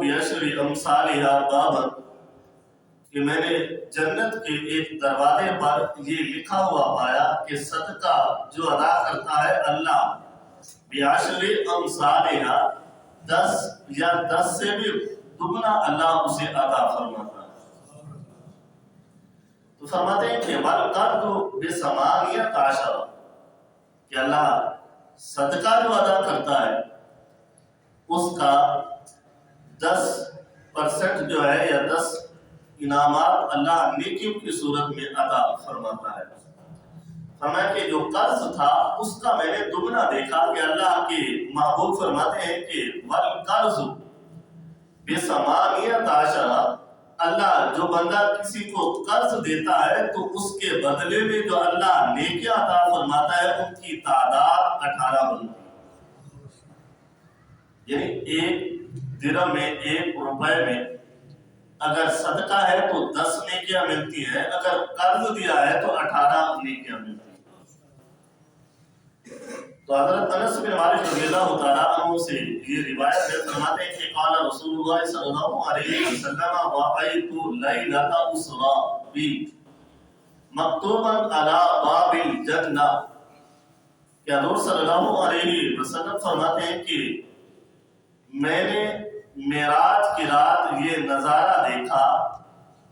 بعشر امثالها بابا کہ میں نے جنت کے ایک دروازے پر یہ لکھا ہوا پایا کہ صدقہ جو ادا کرتا ہے اللہ بعشر امثالها 10 یا 10 سے بھی دگنا اللہ اسے عطا فرماتا ہے۔ تو فرماتے ہیں کہ والقرض بثمانیۃ عشر کہ اللہ صدقہ جو ادا کرتا ہے اس کا 10% جو ہے یا 10 انعامات اللہ نیکیوں کی صورت میں عطا فرماتا ہے۔ فرمایا کہ جو قرض تھا اس کا میں نے دگنا دیکھا کہ اللہ کے محبوب فرماتے ہیں کہ والقرض بثمانیۃ عشر اللہ جو بندہ کسی کو قرض دیتا ہے تو اس کے بدلے میں جو اللہ نیکیاں عطا فرماتا ہے ان کی تعداد 18 بنتی ہے۔ یعنی 1 درہم میں 1 روپے میں اگر صدقہ ہے تو 10 نیکیاں ملتی ہیں، اگر قرض دیا ہے تو 18 نیکیاں ملتی ہیں۔ تو حضرت انس بن مالک رضی اللہ تعالیٰ عنہ سے یہ روایت ہے، فرماتے ہیں کہ قال رسول اللہ صلی اللہ علیہ وسلم رأیت لیلۃ اسری بی مکتوبا علی باب الجنہ کہ حضور صلی اللہ علیہ وسلم فرماتے ہیں کہ میں نے معراج کی رات یہ نظارہ دیکھا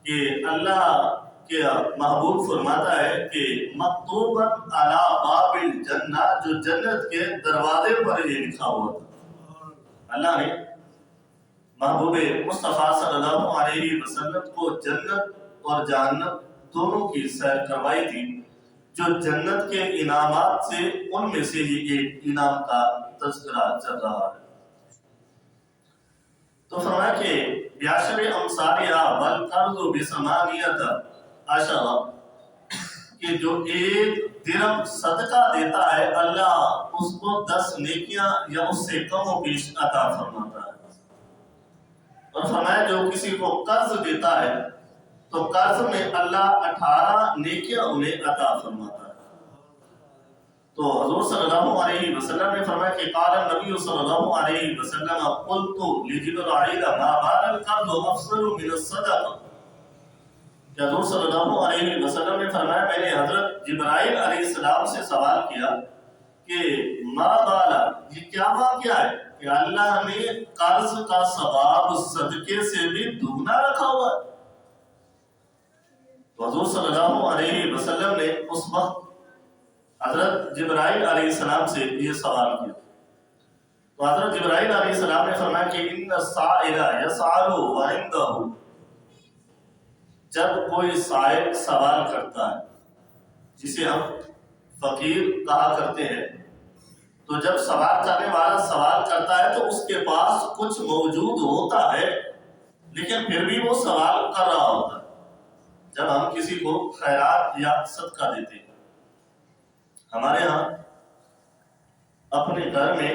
کہ اللہ کے محبوب فرماتا ہے کہ مکتوبا علی باب الجنہ جو جنت کے دروازے پر یہ لکھا ہوا تھا۔ اللہ نے محبوب مصطفیٰ صلی اللہ علیہ وسلم کو جنت اور جہنم دونوں کی سیر کروائی تھی، جو جنت کے انعامات سے ان میں سے یہ ایک انعام کا تذکرہ چل رہا ہے۔ تو فرمایا کہ بعشر امثالها والقرض بثمانیۃ عشر کہ جو 1 درہم صدقہ دیتا ہے اللہ اس کو 10 نیکیاں یا اس سے کم و بیش عطا فرماتا ہے۔ اور فرمایا جو کسی کو قرض دیتا ہے تو قرض میں اللہ 18 نیکیاں انہیں عطا فرماتا ہے۔ تو حضور صلی اللہ علیہ وسلم نے فرمایا کہ قال النبی صلی اللہ علیہ وسلم قلت لجبرائیل ما بال القرض افضل من الصدقہ کہ حضور صلی اللہ علیہ وسلم نے فرمایا میں نے حضرت جبرائیل علیہ السلام سے سوال کیا کہ ما بالا یہ کیا واقعہ ہے کہ اللہ نے قرض کا ثواب صدقے سے بھی دگنا رکھا ہوا ہے۔ تو حضور صلی اللہ علیہ وسلم نے اس وقت حضرت جبرائیل علیہ السلام سے یہ سوال کیا تو حضرت جبرائیل علیہ السلام نے فرمایا کہ ان السائل یسأل وعنده جب کوئی سائل سوال کرتا ہے جسے ہم فقیر کہا کرتے ہیں، تو جب سوال کرنے والا سوال کرتا ہے تو اس کے پاس کچھ موجود ہوتا ہے لیکن پھر بھی وہ سوال کر رہا ہوتا ہے۔ جب ہم کسی کو خیرات یا صدقہ دیتے ہیں، ہمارے ہاں اپنے گھر میں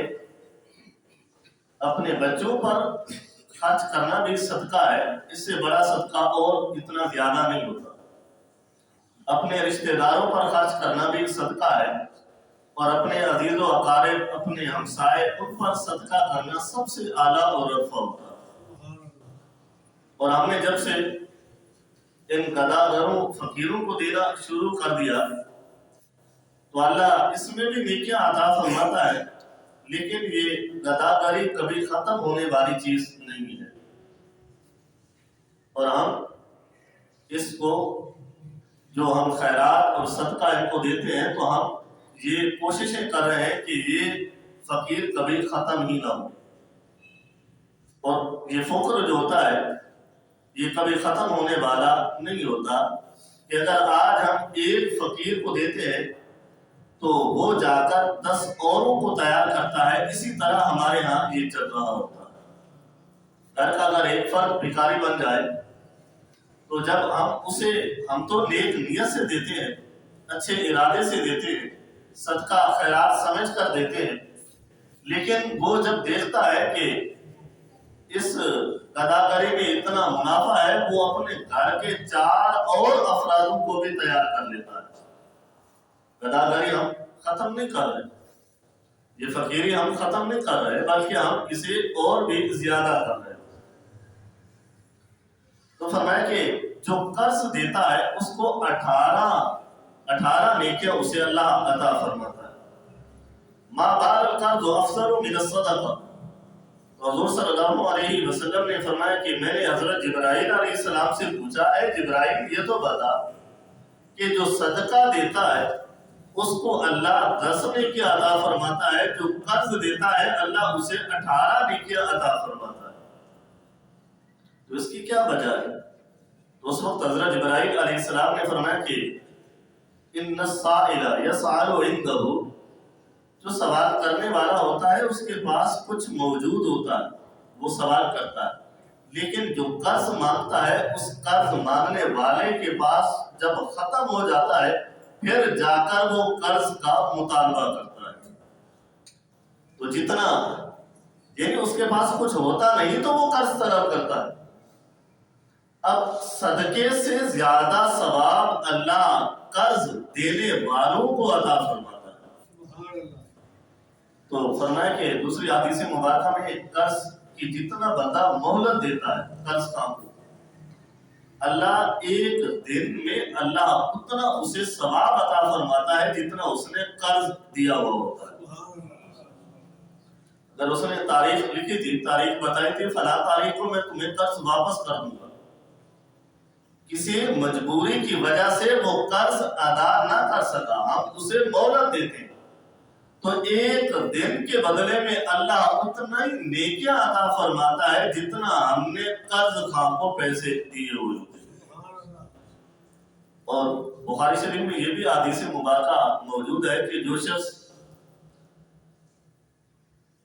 اپنے بچوں پر خرچ کرنا بھی صدقہ ہے، اس سے بڑا صدقہ اور اتنا زیادہ نہیں ہوتا۔ اپنے رشتہ داروں پر خرچ کرنا بھی صدقہ ہے، اور اپنے عزیز و اقارب اپنے ہمسائے ان پر صدقہ کرنا سب سے اعلیٰ اور رفع ہوتا ہے۔ اور ہم نے جب سے ان گداگروں فقیروں کو دینا شروع کر دیا تو اللہ اس میں بھی نیکیاں عطا فرماتا ہے، لیکن یہ گداگری کبھی ختم ہونے والی چیز نہیں ہے۔ اور ہم اس کو جو ہم خیرات اور صدقہ ان کو دیتے ہیں تو ہم یہ کوششیں کر رہے ہیں کہ یہ فقیر کبھی ختم ہی نہ ہو، اور یہ فقر جو ہوتا ہے یہ کبھی ختم ہونے والا نہیں ہوتا کہ اگر آج ہم ایک فقیر کو دیتے ہیں تو وہ جا کر 10 اوروں کو تیار کرتا ہے۔ اسی طرح ہمارے ہاں یہ چل رہا ہوتا ہے۔ گھر کا اگر ایک فرد بھکاری بن جائے تو جب ہم تو نیک نیت سے دیتے ہیں، اچھے ارادے سے دیتے ہیں، صدقہ خیرات سمجھ کر دیتے ہیں، لیکن وہ جب دیکھتا ہے کہ اس گداگری میں اتنا منافع ہے وہ اپنے گھر کے 4 اور افرادوں کو بھی تیار کر لیتا ہے۔ گداگری ہم ختم نہیں کر رہے، یہ فقیری ہم ختم نہیں کر رہے، بلکہ ہم اسے اور بھی زیادہ کر رہے ہیں۔ تو فرمایا کہ جو قرض دیتا ہے اس کو 18 نیکیاں اسے اللہ عطا فرماتا ہے. ما بال القرض افضل من الصدقہ. حضور صلی اللہ علیہ وسلم نے فرمایا کہ میں نے حضرت جبرائیل علیہ السلام سے پوچھا، اے جبرائیل یہ تو بتا کہ جو صدقہ دیتا ہے اس کو اللہ 10 نیکیاں عطا فرماتا ہے، جو قرض دیتا ہے اللہ اسے 18 نیکیاں عطا فرماتا ہے، تو اس کی کیا وجہ ہے؟ تو اس وقت حضرت جبرائیل علیہ السلام نے فرمایا کہ ان السائل یسأل عنده، جو سوال کرنے والا ہوتا ہے اس کے پاس کچھ موجود ہوتا ہے، وہ سوال کرتا ہے، لیکن جو قرض مانگتا ہے اس قرض مانگنے والے کے پاس جب ختم ہو جاتا ہے پھر جا کر وہ قرض کا مطالبہ کرتا ہے. تو جتنا یعنی اس کے پاس کچھ ہوتا نہیں تو وہ قرض طلب کرتا ہے. اب صدقے سے زیادہ ثواب اللہ قرض دینے والوں کو عطا فرماتا ہے. تو فرمایا کہ دوسری حدیث مبارکہ میں قرض کی جتنا بندہ مہلت دیتا ہے قرض کام کو، اللہ ایک دن میں اللہ اتنا اسے ثواب عطا فرماتا ہے جتنا اس نے قرض دیا ہوا ہوتا ہے. اگر اس نے تاریخ لکھی تھی، تاریخ بتائی تھی فلاں تاریخ کو میں تمہیں قرض واپس کر دوں گا، کسی مجبوری کی وجہ سے وہ قرض ادا نہ کر سکا، ہم اسے مہلت دیتے ہیں تو ایک دن کے بدلے میں اللہ اتنا ہی نیکیاں عطا فرماتا ہے جتنا ہم نے قرض خواہ کو پیسے دیے ہوئے ہوتے ہیں. اور بخاری شریف میں یہ بھی حدیث مبارکہ موجود ہے کہ جو شخص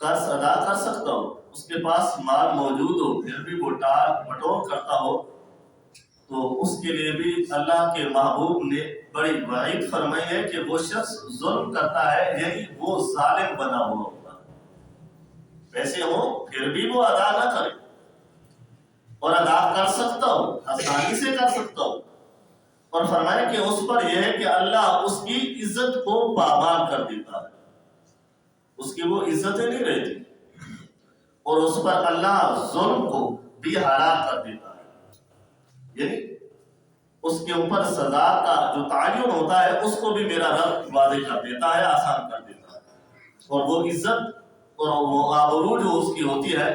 قرض ادا کر سکتا ہو، اس کے پاس مال موجود ہو پھر بھی وہ ٹال مٹول کرتا ہو، تو اس کے لیے بھی اللہ کے محبوب نے بڑی وعید فرمائی ہے کہ وہ شخص ظلم کرتا ہے، یعنی وہ ظالم بنا ہوا ہوتا ہے. پیسے ہوں پھر بھی وہ ادا نہ کرے، اور ادا کر سکتا ہو آسانی سے کر سکتا ہو، اور فرمایا کہ اس پر یہ ہے کہ اللہ اس کی عزت کو پامال کر دیتا ہے، اس کی وہ عزتیں نہیں رہتی، اور اس پر اللہ ظلم کو بھی حرام کر دیتا ہے. یعنی اس کے اوپر سزا کا جو تعین ہوتا ہے اس کو بھی میرا رب واضح کر دیتا ہے، آسان کر دیتا ہے، اور وہ عزت اور وہ آبرو جو اس کی ہوتی ہے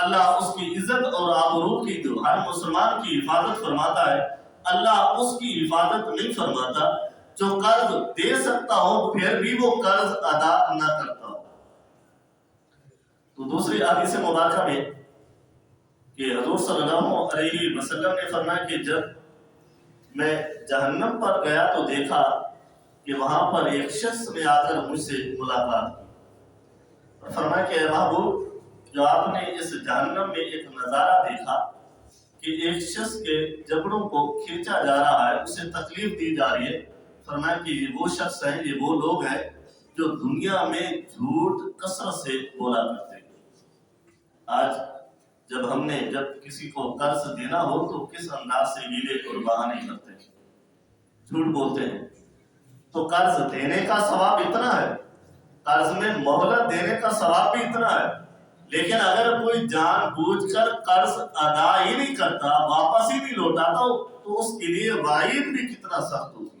اللہ اس کی عزت اور آبرو کی جو ہر مسلمان کی حفاظت فرماتا ہے، اللہ اس کی حفاظت نہیں فرماتا جو قرض دے سکتا ہو پھر بھی وہ قرض ادا نہ کرتا ہو. تو دوسری حدیث مبارکہ میں کہ حضور صلی اللہ علیہ وسلم نے فرمایا کہ جب میں جہنم پر گیا تو دیکھا کہ وہاں پر ایک شخص نے آ کر مجھ سے ملاقات کی اور فرمایا کہ اے محبوب، جو آپ نے اس جہنم میں ایک نظارہ دیکھا کہ ایک شخص کے جبڑوں کو کھینچا جا رہا ہے، اسے تکلیف دی جا رہی ہے، فرمایا کہ یہ وہ شخص ہیں، یہ وہ لوگ ہیں جو دنیا میں جھوٹ کثرت سے بولا کرتے ہیں. آج جب کسی کو قرض دینا ہو تو کس انداز سے ہیلے اور بہانے کرتے ہیں، جھوٹ بولتے ہیں. تو قرض دینے کا ثواب اتنا ہے، قرض میں مہلت دینے کا ثواب بھی اتنا ہے، لیکن اگر کوئی جان بوجھ کر قرض ادا ہی نہیں کرتا، واپس ہی نہیں لوٹاتا، تو اس کے لیے وعید بھی کتنا سخت ہوتی ہے.